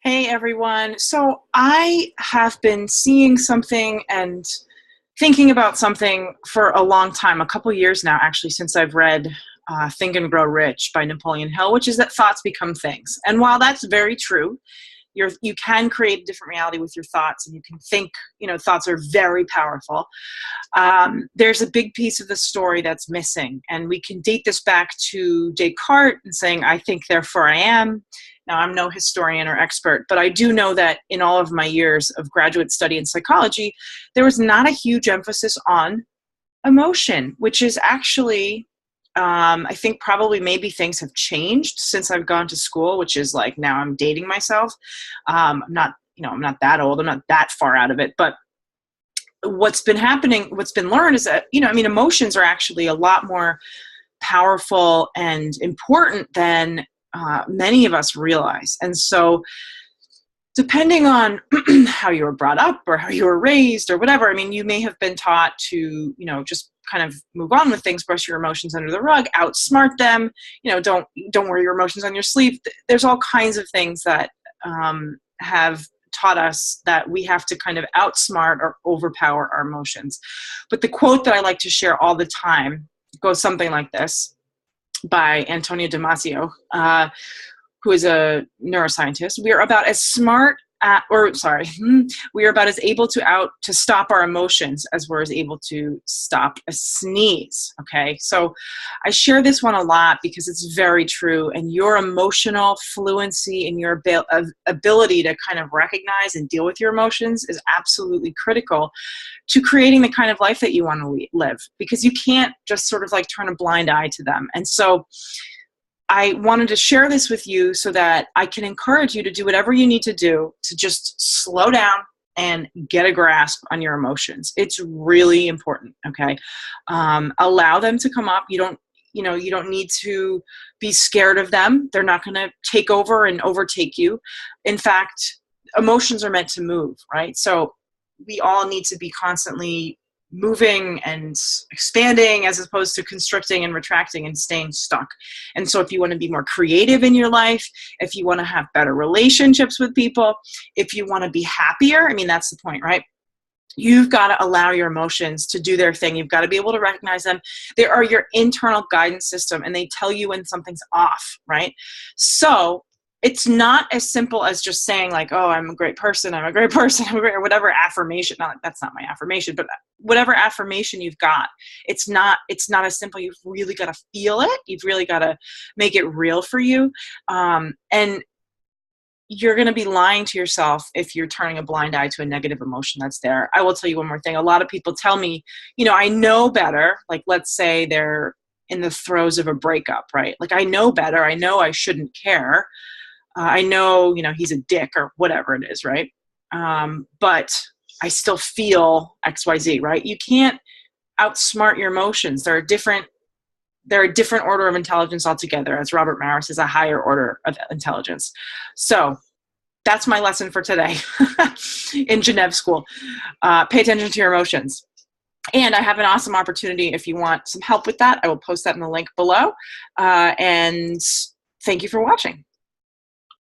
Hey everyone. So I have been seeing something and thinking about something for a long time, a couple years now, actually, since I've read Think and Grow Rich by Napoleon Hill, which is that thoughts become things. And while that's very true, you can create a different reality with your thoughts, and you can think, thoughts are very powerful. There's a big piece of the story that's missing, and we can date this back to Descartes and saying, I think, therefore I am. Now, I'm no historian or expert, but I do know that in all of my years of graduate study in psychology, there was not a huge emphasis on emotion, which is actually, I think probably maybe things have changed since I've gone to school, which is like now I'm dating myself. I'm not that old. I'm not that far out of it, but what's been happening, what's been learned is that, emotions are actually a lot more powerful and important than many of us realize. And so depending on how you were brought up or how you were raised or whatever, I mean, you may have been taught to, just kind of move on with things, brush your emotions under the rug, outsmart them, don't wear your emotions on your sleeve. There's all kinds of things that have taught us that we have to kind of outsmart or overpower our emotions. But the quote that I like to share all the time goes something like this, by Antonio Damasio, who is a neuroscientist. We are about as we are about as able to stop our emotions as we're as able to stop a sneeze. Okay, so I share this one a lot because it's very true, and your emotional fluency and your ability to kind of recognize and deal with your emotions is absolutely critical to creating the kind of life that you want to live, because you can't just sort of like turn a blind eye to them. And so I wanted to share this with you so that I can encourage you to do whatever you need to do to just slow down and get a grasp on your emotions. It's really important. Okay. Allow them to come up. You don't need to be scared of them. They're not going to take over and overtake you. In fact, emotions are meant to move, right? So we all need to be constantly moving and expanding as opposed to constricting and retracting and staying stuck. And so if you want to be more creative in your life, if you want to have better relationships with people, if you want to be happier, I mean, that's the point, right? You've got to allow your emotions to do their thing. You've got to be able to recognize them. They are your internal guidance system, and they tell you when something's off, right? So it's not as simple as just saying like, oh, I'm a great person, I'm a great person, or whatever affirmation. That's not my affirmation, but whatever affirmation you've got, it's not as simple. You've really got to feel it. You've really got to make it real for you. And you're going to be lying to yourself if you're turning a blind eye to a negative emotion that's there. I will tell you one more thing. A lot of people tell me, I know better. Like, let's say they're in the throes of a breakup, right? Like, I know better. I know I shouldn't care. I know, he's a dick or whatever it is, right? But I still feel XYZ, right? You can't outsmart your emotions. They're a different order of intelligence altogether. As Robert Maris is a higher order of intelligence. So that's my lesson for today in Jenev school. Pay attention to your emotions. And I have an awesome opportunity. If you want some help with that, I will post that in the link below. And thank you for watching.